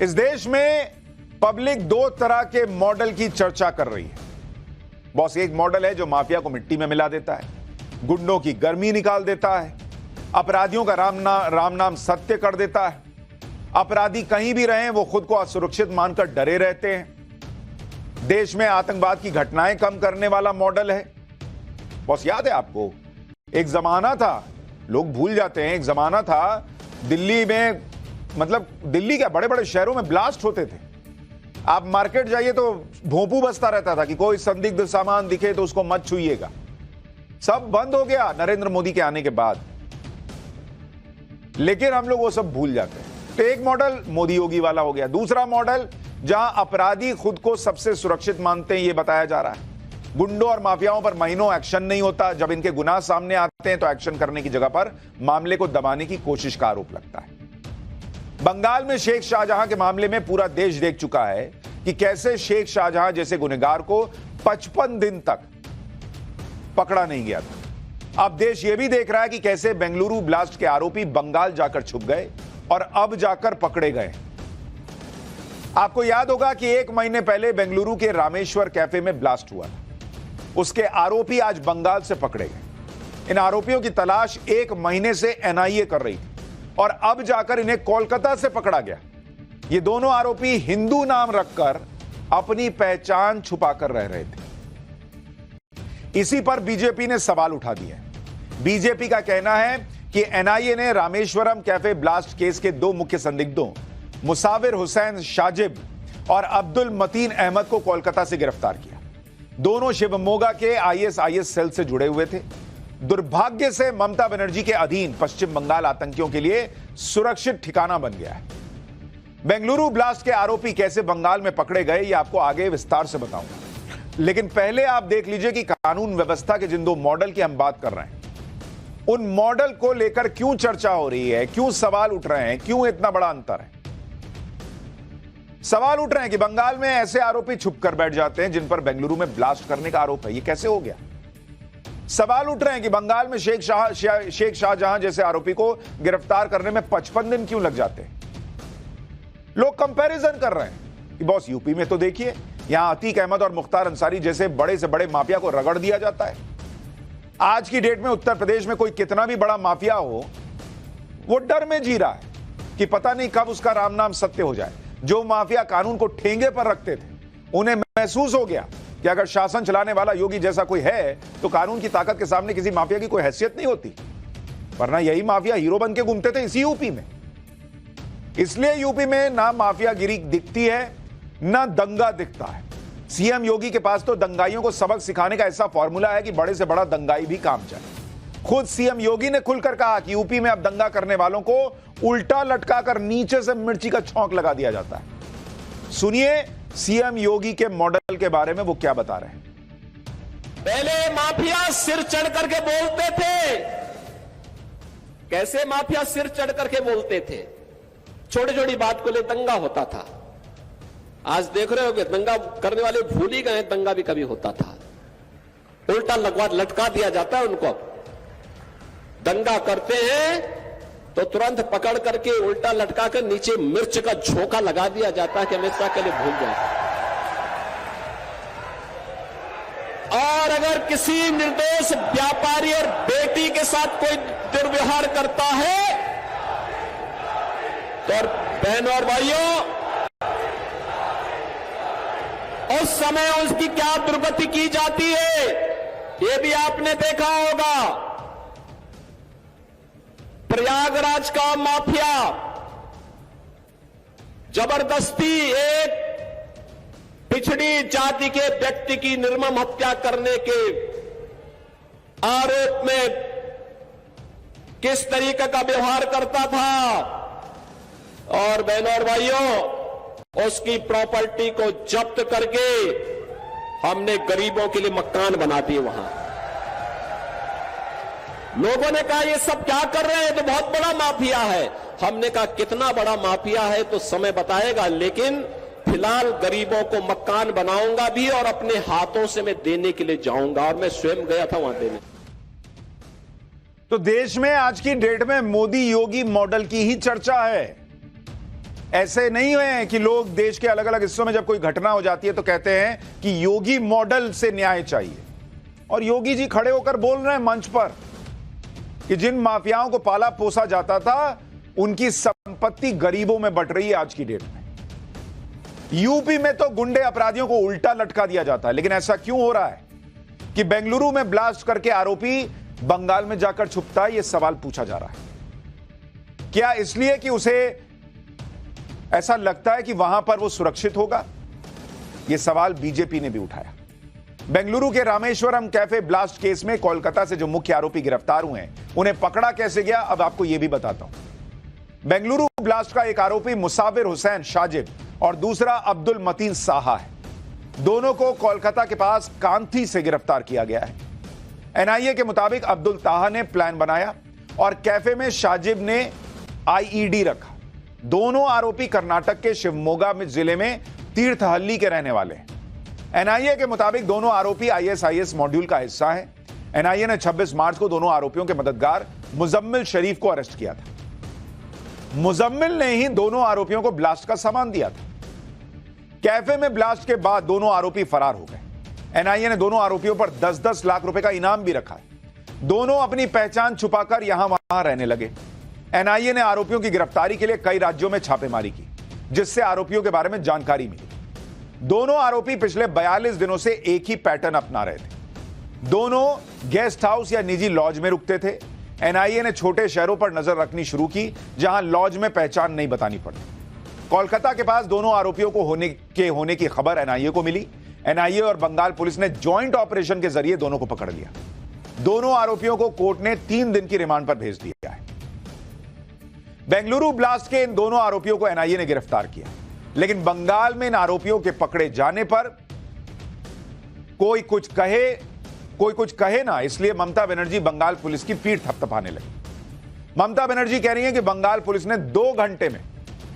इस देश में पब्लिक दो तरह के मॉडल की चर्चा कर रही है। बॉस, एक मॉडल है जो माफिया को मिट्टी में मिला देता है, गुंडों की गर्मी निकाल देता है, अपराधियों का राम नाम सत्य कर देता है। अपराधी कहीं भी रहें वो खुद को असुरक्षित मानकर डरे रहते हैं। देश में आतंकवाद की घटनाएं कम करने वाला मॉडल है। बॉस, याद है आपको, एक जमाना था, लोग भूल जाते हैं, एक जमाना था दिल्ली में, मतलब दिल्ली के बड़े बड़े शहरों में ब्लास्ट होते थे। आप मार्केट जाइए तो भोंपू बजता रहता था कि कोई संदिग्ध सामान दिखे तो उसको मत छुइएगा। सब बंद हो गया नरेंद्र मोदी के आने के बाद, लेकिन हम लोग वो सब भूल जाते हैं। तो एक मॉडल मोदी योगी वाला हो गया। दूसरा मॉडल जहां अपराधी खुद को सबसे सुरक्षित मानते हैं, यह बताया जा रहा है। गुंडों और माफियाओं पर महीनों एक्शन नहीं होता। जब इनके गुनाह सामने आते हैं तो एक्शन करने की जगह पर मामले को दबाने की कोशिश का आरोप लगता है। बंगाल में शेख शाहजहां के मामले में पूरा देश देख चुका है कि कैसे शेख शाहजहां जैसे गुनहगार को 55 दिन तक पकड़ा नहीं गया था। अब देश यह भी देख रहा है कि कैसे बेंगलुरु ब्लास्ट के आरोपी बंगाल जाकर छुप गए और अब जाकर पकड़े गए। आपको याद होगा कि 1 महीने पहले बेंगलुरु के रामेश्वर कैफे में ब्लास्ट हुआ था। उसके आरोपी आज बंगाल से पकड़े गए। इन आरोपियों की तलाश 1 महीने से एनआईए कर रही थी और अब जाकर इन्हें कोलकाता से पकड़ा गया। ये दोनों आरोपी हिंदू नाम रखकर अपनी पहचान छुपाकर रह रहे थे। इसी पर बीजेपी ने सवाल उठा दिया। बीजेपी का कहना है कि एनआईए ने रामेश्वरम कैफे ब्लास्ट केस के 2 मुख्य संदिग्धों मुसाविर हुसैन शाजिब और अब्दुल मतीन अहमद को कोलकाता से गिरफ्तार किया। दोनों शिवमोगा के आईएसआईएस सेल से जुड़े हुए थे। दुर्भाग्य से ममता बनर्जी के अधीन पश्चिम बंगाल आतंकियों के लिए सुरक्षित ठिकाना बन गया है। बेंगलुरु ब्लास्ट के आरोपी कैसे बंगाल में पकड़े गए, ये आपको आगे विस्तार से बताऊंगा, लेकिन पहले आप देख लीजिए कि कानून व्यवस्था के जिन 2 मॉडल की हम बात कर रहे हैं, उन मॉडल को लेकर क्यों चर्चा हो रही है, क्यों सवाल उठ रहे हैं, क्यों इतना बड़ा अंतर है। सवाल उठ रहे हैं कि बंगाल में ऐसे आरोपी छुप कर बैठ जाते हैं जिन पर बेंगलुरु में ब्लास्ट करने का आरोप है, ये कैसे हो गया। सवाल उठ रहे हैं कि बंगाल में शेख शाहजहां जैसे आरोपी को गिरफ्तार करने में 55 दिन क्यों लग जाते हैं। लोग कंपैरिजन कर रहे हैं कि बॉस, यूपी में तो देखिए, यहां अतीक अहमद और मुख्तार अंसारी जैसे बड़े से बड़े माफिया को रगड़ दिया जाता है। आज की डेट में उत्तर प्रदेश में कोई कितना भी बड़ा माफिया हो, वो डर में जी रहा है कि पता नहीं कब उसका राम नाम सत्य हो जाए। जो माफिया कानून को ठेंगे पर रखते थे, उन्हें महसूस हो गया कि अगर शासन चलाने वाला योगी जैसा कोई है तो कानून की ताकत के सामने किसी माफिया की कोई हैसियत नहीं होती। वरना यही माफिया हीरो बन के घूमते थे इसी यूपी में। इसलिए यूपी में ना माफियागिरी दिखती है, ना दंगा दिखता है। सीएम योगी के पास तो दंगाइयों को सबक सिखाने का ऐसा फॉर्मूला है कि बड़े से बड़ा दंगाई भी काम चले। खुद सीएम योगी ने खुलकर कहा कि यूपी में अब दंगा करने वालों को उल्टा लटकाकर नीचे से मिर्ची का छौंक लगा दिया जाता है। सुनिए सीएम योगी के मॉडल के बारे में वो क्या बता रहे हैं। पहले माफिया सिर चढ़ करके बोलते थे। कैसे माफिया सिर चढ़ करके बोलते थे? छोटी छोटी बात को ले दंगा होता था। आज देख रहे हो कि दंगा करने वाले भूल ही गए दंगा भी कभी होता था। उल्टा लटका दिया जाता है उनको। दंगा करते हैं तो तुरंत पकड़ करके उल्टा लटका कर नीचे मिर्च का झोंका लगा दिया जाता है कि हमेशा के लिए भूल जाए। और अगर किसी निर्दोष व्यापारी और बेटी के साथ कोई दुर्व्यवहार करता है तो बहनों और भाइयों, उस समय उसकी क्या दुर्गति की जाती है, ये भी आपने देखा होगा। प्रयागराज का माफिया जबरदस्ती एक पिछड़ी जाति के व्यक्ति की निर्मम हत्या करने के आरोप में किस तरीके का व्यवहार करता था। और बहनों और भाइयों, उसकी प्रॉपर्टी को जब्त करके हमने गरीबों के लिए मकान बना दिए। वहां लोगों ने कहा ये सब क्या कर रहे हैं, तो बहुत बड़ा माफिया है। हमने कहा कितना बड़ा माफिया है तो समय बताएगा, लेकिन फिलहाल गरीबों को मकान बनाऊंगा भी और अपने हाथों से मैं देने के लिए जाऊंगा। और मैं स्वयं गया था वहां देने। तो देश में आज की डेट में मोदी योगी मॉडल की ही चर्चा है। ऐसे नहीं हुए कि लोग देश के अलग अलग हिस्सों में जब कोई घटना हो जाती है तो कहते हैं कि योगी मॉडल से न्याय चाहिए। और योगी जी खड़े होकर बोल रहे हैं मंच पर कि जिन माफियाओं को पाला पोसा जाता था उनकी संपत्ति गरीबों में बंट रही है आज की डेट में। यूपी में तो गुंडे अपराधियों को उल्टा लटका दिया जाता है, लेकिन ऐसा क्यों हो रहा है कि बेंगलुरु में ब्लास्ट करके आरोपी बंगाल में जाकर छुपता है? यह सवाल पूछा जा रहा है। क्या इसलिए कि उसे ऐसा लगता है कि वहां पर वो सुरक्षित होगा? यह सवाल बीजेपी ने भी उठाया। बेंगलुरु के रामेश्वरम कैफे ब्लास्ट केस में कोलकाता से जो मुख्य आरोपी गिरफ्तार हुए हैं, उन्हें पकड़ा कैसे गया, अब आपको यह भी बताता हूं। बेंगलुरु ब्लास्ट का एक आरोपी मुसाबिर हुसैन शाजिब और दूसरा अब्दुल मतीन साहा है। दोनों को कोलकाता के पास कांथी से गिरफ्तार किया गया है। एनआईए के मुताबिक अब्दुल ताहा ने प्लान बनाया और कैफे में शाजिब ने आईईडी रखा। दोनों आरोपी कर्नाटक के शिवमोगा जिले में तीर्थहल्ली के रहने वाले हैं। एनआईए के मुताबिक दोनों आरोपी आईएसआईएस मॉड्यूल का हिस्सा है। एनआईए ने 26 मार्च को दोनों आरोपियों के मददगार मुजम्मिल शरीफ को अरेस्ट किया था। मुजम्मिल ने ही दोनों आरोपियों को ब्लास्ट का सामान दिया था। कैफे में ब्लास्ट के बाद दोनों आरोपी फरार हो गए। एनआईए ने दोनों आरोपियों पर 10-10 लाख रुपए का इनाम भी रखा है। दोनों अपनी पहचान छुपाकर यहां वहां रहने लगे। एनआईए ने आरोपियों की गिरफ्तारी के लिए कई राज्यों में छापेमारी की, जिससे आरोपियों के बारे में जानकारी मिली। दोनों आरोपी पिछले 42 दिनों से एक ही पैटर्न अपना रहे थे। दोनों गेस्ट हाउस या निजी लॉज में रुकते थे। एनआईए ने छोटे शहरों पर नजर रखनी शुरू की जहां लॉज में पहचान नहीं बतानी पड़ती। कोलकाता के पास दोनों आरोपियों को होने की खबर एनआईए को मिली। एनआईए और बंगाल पुलिस ने जॉइंट ऑपरेशन के जरिए दोनों को पकड़ लिया। दोनों आरोपियों को कोर्ट ने 3 दिन की रिमांड पर भेज दिया है। बेंगलुरु ब्लास्ट के इन दोनों आरोपियों को एनआईए ने गिरफ्तार किया, लेकिन बंगाल में इन आरोपियों के पकड़े जाने पर कोई कुछ कहे ना, इसलिए ममता बनर्जी बंगाल पुलिस की पीठ थपथपाने लगी। ममता बनर्जी कह रही हैं कि बंगाल पुलिस ने 2 घंटे में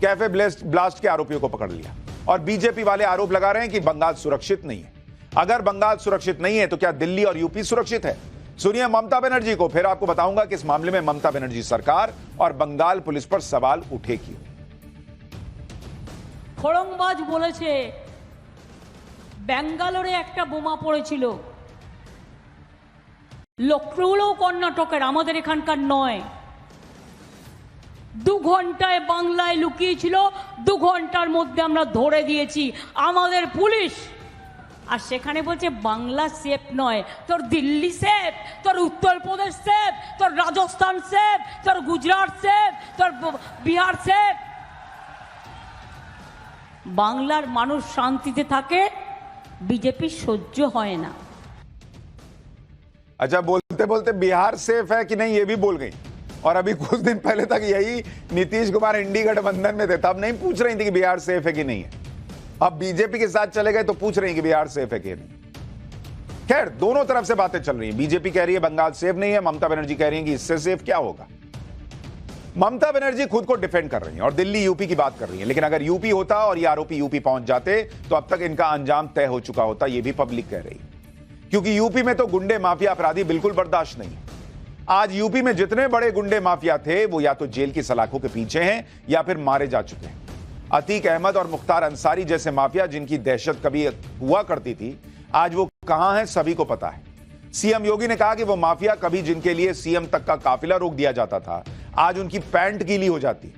कैफे ब्लास्ट के आरोपियों को पकड़ लिया और बीजेपी वाले आरोप लगा रहे हैं कि बंगाल सुरक्षित नहीं है। अगर बंगाल सुरक्षित नहीं है तो क्या दिल्ली और यूपी सुरक्षित है? सुनिए ममता बनर्जी को, फिर आपको बताऊंगा कि इस मामले में ममता बनर्जी सरकार और बंगाल पुलिस पर सवाल उठे क्यों। খড়ংবাজ বলেছে ব্যাঙ্গালোরে একটা বোমা পড়েছিল, লখনৌও কর্ণাটকের, আমাদের এখানকার নয়। 2 ঘন্টায় বাংলায় লুকিয়েছিল, 2 ঘন্টার মধ্যে আমরা ধরে দিয়েছি আমাদের পুলিশ। আর সেখানে বলছে বাংলা সেফ নয়, তোর দিল্লি সেফ, তোর উত্তরপ্রদেশ সেফ, তোর রাজস্থান সেফ, তোর গুজরাট সেফ, তোর বিহার সেফ। বাংলার মানুষ শান্তিতে থাকে, বিজেপি সহ্য হয় না। अच्छा, बोलते बोलते बिहार सेफ है कि नहीं ये भी बोल गई। और अभी कुछ दिन पहले तक यही नीतीश कुमार इंडी गठबंधन में थे, तब नहीं पूछ रही थी कि बिहार सेफ है कि नहीं है। अब बीजेपी के साथ चले गए तो पूछ रही हैं कि बिहार सेफ है कि नहीं। खैर, दोनों तरफ से बातें चल रही हैं। बीजेपी कह रही है बंगाल सेफ नहीं है, ममता बनर्जी कह रही है कि इससे सेफ क्या होगा। ममता बनर्जी खुद को डिफेंड कर रही हैं और दिल्ली यूपी की बात कर रही हैं, लेकिन अगर यूपी होता और ये आरोपी यूपी पहुंच जाते तो अब तक इनका अंजाम तय हो चुका होता, ये भी पब्लिक कह रही है। क्योंकि यूपी में तो गुंडे माफिया अपराधी बिल्कुल बर्दाश्त नहीं है। आज यूपी में जितने बड़े गुंडे माफिया थे वो या तो जेल की सलाखों के पीछे हैं या फिर मारे जा चुके हैं। अतीक अहमद और मुख्तार अंसारी जैसे माफिया जिनकी दहशत कभी हुआ करती थी, आज वो कहां हैं सभी को पता है। सीएम योगी ने कहा कि वो माफिया कभी जिनके लिए सीएम तक का काफिला रोक दिया जाता था, आज उनकी पैंट गीली हो जाती।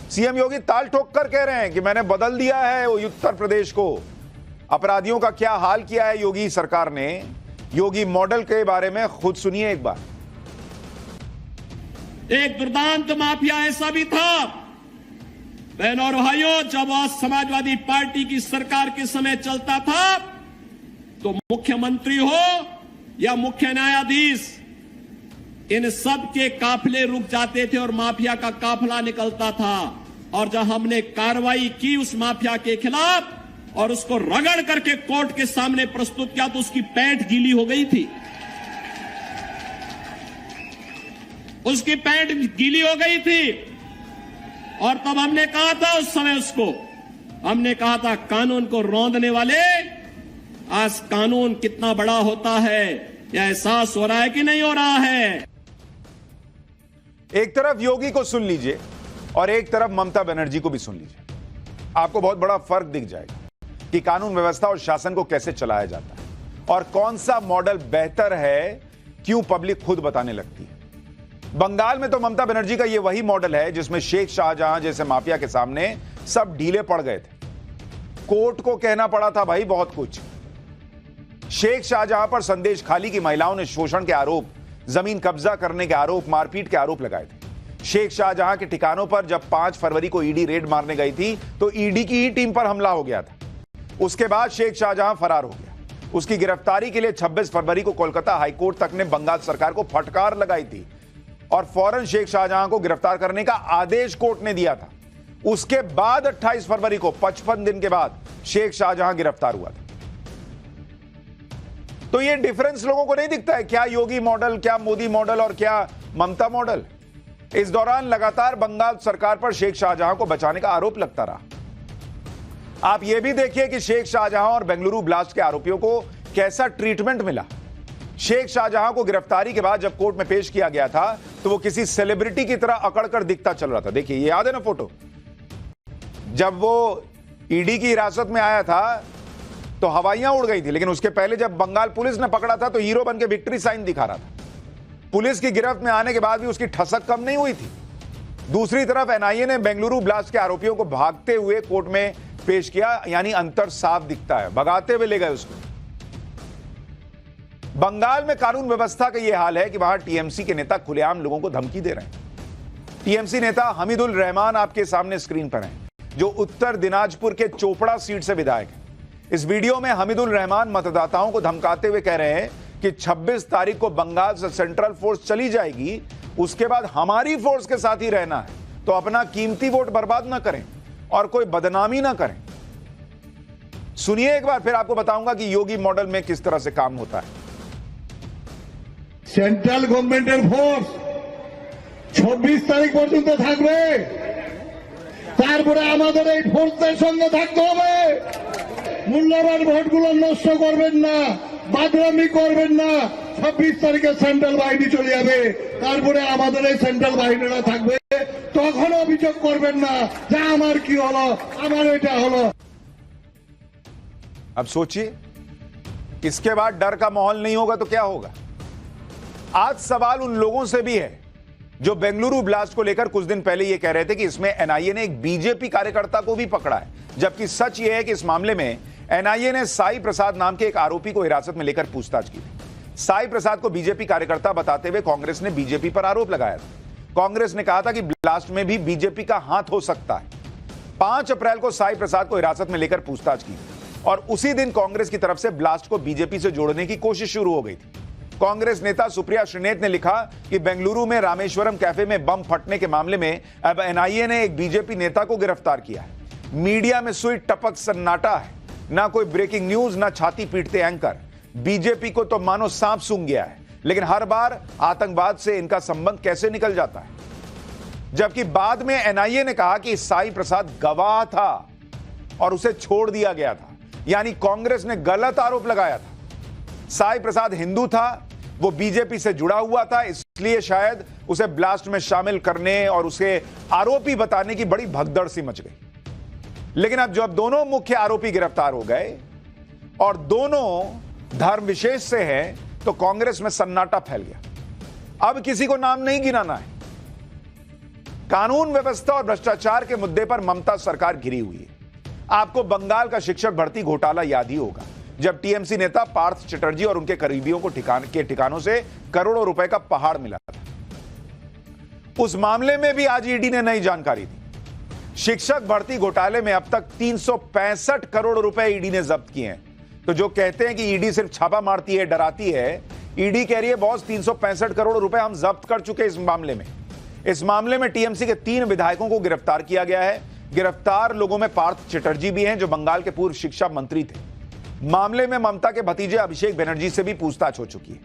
सीएम योगी ताल ठोक कर कह रहे हैं कि मैंने बदल दिया है उत्तर प्रदेश को। अपराधियों का क्या हाल किया है योगी सरकार ने। योगी मॉडल के बारे में खुद सुनिए एक बार। एक दुर्दांत माफिया ऐसा भी था, बहनों और भाइयों, जब आज समाजवादी पार्टी की सरकार के समय चलता था तो मुख्यमंत्री हो या मुख्य न्यायाधीश, इन सब के काफिले रुक जाते थे और माफिया का काफिला निकलता था। और जब हमने कार्रवाई की उस माफिया के खिलाफ और उसको रगड़ करके कोर्ट के सामने प्रस्तुत किया तो उसकी पैंट गीली हो गई थी। उसकी पैंट गीली हो गई थी। और तब हमने कहा था, उस समय उसको हमने कहा था, कानून को रौंदने वाले, आज कानून कितना बड़ा होता है यह एहसास हो रहा है कि नहीं हो रहा है। एक तरफ योगी को सुन लीजिए और एक तरफ ममता बनर्जी को भी सुन लीजिए। आपको बहुत बड़ा फर्क दिख जाएगा कि कानून व्यवस्था और शासन को कैसे चलाया जाता है और कौन सा मॉडल बेहतर है, क्यों पब्लिक खुद बताने लगती है। बंगाल में तो ममता बनर्जी का यह वही मॉडल है जिसमें शेख शाहजहां जैसे माफिया के सामने सब ढीले पड़ गए थे। कोर्ट को कहना पड़ा था भाई बहुत कुछ। शेख शाहजहां पर संदेश खाली की महिलाओं ने शोषण के आरोप, जमीन कब्जा करने के आरोप, मारपीट के आरोप लगाए थे। शेख शाहजहां के ठिकानों पर जब 5 फरवरी को ईडी रेड मारने गई थी तो ईडी की ही टीम पर हमला हो गया था। उसके बाद शेख शाहजहां फरार हो गया। उसकी गिरफ्तारी के लिए 26 फरवरी को कोलकाता हाईकोर्ट तक ने बंगाल सरकार को फटकार लगाई थी और फौरन शेख शाहजहां को गिरफ्तार करने का आदेश कोर्ट ने दिया था। उसके बाद 28 फरवरी को 55 दिन के बाद शेख शाहजहां गिरफ्तार हुआ था। तो ये डिफरेंस लोगों को नहीं दिखता है? क्या योगी मॉडल, क्या मोदी मॉडल और क्या ममता मॉडल? इस दौरान लगातार बंगाल सरकार पर शेख शाहजहां को बचाने का आरोप लगता रहा। आप यह भी देखिए कि शेख शाहजहां और बेंगलुरु ब्लास्ट के आरोपियों को कैसा ट्रीटमेंट मिला। शेख शाहजहां को गिरफ्तारी के बाद जब कोर्ट में पेश किया गया था तो वो किसी सेलिब्रिटी की तरह अकड़कर दिखता चल रहा था। देखिए, ये याद है ना फोटो, जब वो ईडी की हिरासत में आया था तो हवाइयां उड़ गई थी, लेकिन उसके पहले जब बंगाल पुलिस ने पकड़ा था तो हीरो बन के विक्ट्री साइन दिखा रहा था। पुलिस की गिरफ्त में आने के बाद भी उसकी ठसक कम नहीं हुई थी। दूसरी तरफ एनआईए ने बेंगलुरु ब्लास्ट के आरोपियों को भागते हुए कोर्ट में पेश किया, यानी अंतर साफ दिखता है, भगाते हुए ले गए उसको। बंगाल में कानून व्यवस्था का यह हाल है कि वहां टीएमसी के नेता खुलेआम लोगों को धमकी दे रहे हैं। टीएमसी नेता हमीदुल रहमान आपके सामने स्क्रीन पर हैं, जो उत्तर दिनाजपुर के चोपड़ा सीट से विधायक हैं। इस वीडियो में हमीदुल रहमान मतदाताओं को धमकाते हुए कह रहे हैं कि 26 तारीख को बंगाल से सेंट्रल फोर्स चली जाएगी, उसके बाद हमारी फोर्स के साथ ही रहना है, तो अपना कीमती वोट बर्बाद ना करें और कोई बदनामी ना करें। सुनिए एक बार, फिर आपको बताऊंगा कि योगी मॉडल में किस तरह से काम होता है। সেন্ট্রাল গভর্নমেন্টের ফোর্স 26 তারিখ পর্যন্ত থাকবে, তারপরে আমাদের এই ফোর্সের সঙ্গে থাকতে হবে। মূল্যবান ভোটগুলো নষ্ট করবেন না, বাদরামি করবেন না। 26 তারিখে সেন্ট্রাল বাহিনী চলে যাবে, তারপরে আমাদের এই সেন্ট্রাল বাহিনীরা থাকবে। তখন অভিযোগ করবেন না যে আমার কি হলো, আমার এটা হলো। अब सोचिए, इसके बाद डर का माहौल नहीं होगा तो क्या होगा। आज सवाल उन लोगों से भी है जो बेंगलुरु ब्लास्ट को लेकर कुछ दिन पहले यह कह रहे थे कि इसमें एनआईए ने एक बीजेपी कार्यकर्ता को भी पकड़ा है, जबकि सच यह है कि इस मामले में एनआईए ने साई प्रसाद नाम के एक आरोपी को हिरासत में लेकर पूछताछ की। साई प्रसाद को बीजेपी कार्यकर्ता बताते हुए कांग्रेस ने बीजेपी पर आरोप लगाया था। कांग्रेस ने कहा था कि ब्लास्ट में भी बीजेपी का हाथ हो सकता है। 5 अप्रैल को साई प्रसाद को हिरासत में लेकर पूछताछ की और उसी दिन कांग्रेस की तरफ से ब्लास्ट को बीजेपी से जोड़ने की कोशिश शुरू हो गई थी। कांग्रेस नेता सुप्रिया श्रीनेत ने लिखा कि बेंगलुरु में रामेश्वरम कैफे में बम फटने के मामले में अब एनआईए ने एक बीजेपी नेता को गिरफ्तार किया है। मीडिया में सुई टपक सन्नाटा है, ना कोई ब्रेकिंग न्यूज, ना छाती पीटते एंकर। बीजेपी को तो मानो सांप सूंघ गया है, लेकिन हर बार आतंकवाद से इनका संबंध कैसे निकल जाता है। जबकि बाद में एनआईए ने कहा कि साई प्रसाद गवाह था और उसे छोड़ दिया गया था, यानी कांग्रेस ने गलत आरोप लगाया था। साई प्रसाद हिंदू था, वो बीजेपी से जुड़ा हुआ था, इसलिए शायद उसे ब्लास्ट में शामिल करने और उसे आरोपी बताने की बड़ी भगदड़ सी मच गई। लेकिन अब जब दोनों मुख्य आरोपी गिरफ्तार हो गए और दोनों धर्म विशेष से हैं, तो कांग्रेस में सन्नाटा फैल गया। अब किसी को नाम नहीं गिनाना है। कानून व्यवस्था और भ्रष्टाचार के मुद्दे पर ममता सरकार घिरी हुई है। आपको बंगाल का शिक्षक भर्ती घोटाला याद ही होगा, जब टीएमसी नेता पार्थ चटर्जी और उनके करीबियों को ठिकानों से करोड़ों रुपए का पहाड़ मिला था। उस मामले में भी आज ईडी ने नई जानकारी दी। शिक्षक भर्ती घोटाले में अब तक 365 करोड़ रुपए ईडी ने जब्त किए हैं। तो जो कहते हैं कि ईडी सिर्फ छापा मारती है, डराती है, ईडी कह रही है बॉस 365 करोड़ रुपए हम जब्त कर चुके इस मामले में। इस मामले में टीएमसी के 3 विधायकों को गिरफ्तार किया गया है। गिरफ्तार लोगों में पार्थ चटर्जी भी हैं, जो बंगाल के पूर्व शिक्षा मंत्री थे। मामले में ममता के भतीजे अभिषेक बनर्जी से भी पूछताछ हो चुकी है।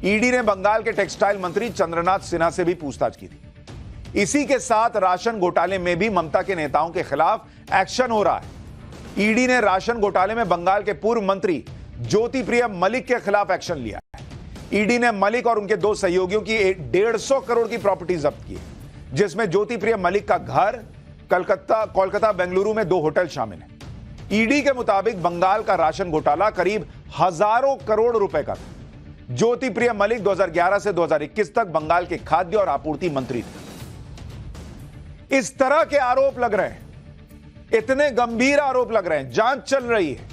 ईडी ने बंगाल के टेक्सटाइल मंत्री चंद्रनाथ सिन्हा से भी पूछताछ की थी। इसी के साथ राशन घोटाले में भी ममता के नेताओं के खिलाफ एक्शन हो रहा है। ईडी ने राशन घोटाले में बंगाल के पूर्व मंत्री ज्योतिप्रिया मलिक के खिलाफ एक्शन लिया है। ईडी ने मलिक और उनके 2 सहयोगियों की 150 करोड़ की प्रॉपर्टी जब्त की है। जिसमें ज्योति प्रिय मलिक का घर, कोलकाता बेंगलुरु में 2 होटल शामिल हैं। ईडी के मुताबिक बंगाल का राशन घोटाला करीब हजारों करोड़ रुपए का था। ज्योति प्रिय मलिक 2011 से 2021 तक बंगाल के खाद्य और आपूर्ति मंत्री थे। इस तरह के आरोप लग रहे हैं, इतने गंभीर आरोप लग रहे हैं, जांच चल रही है।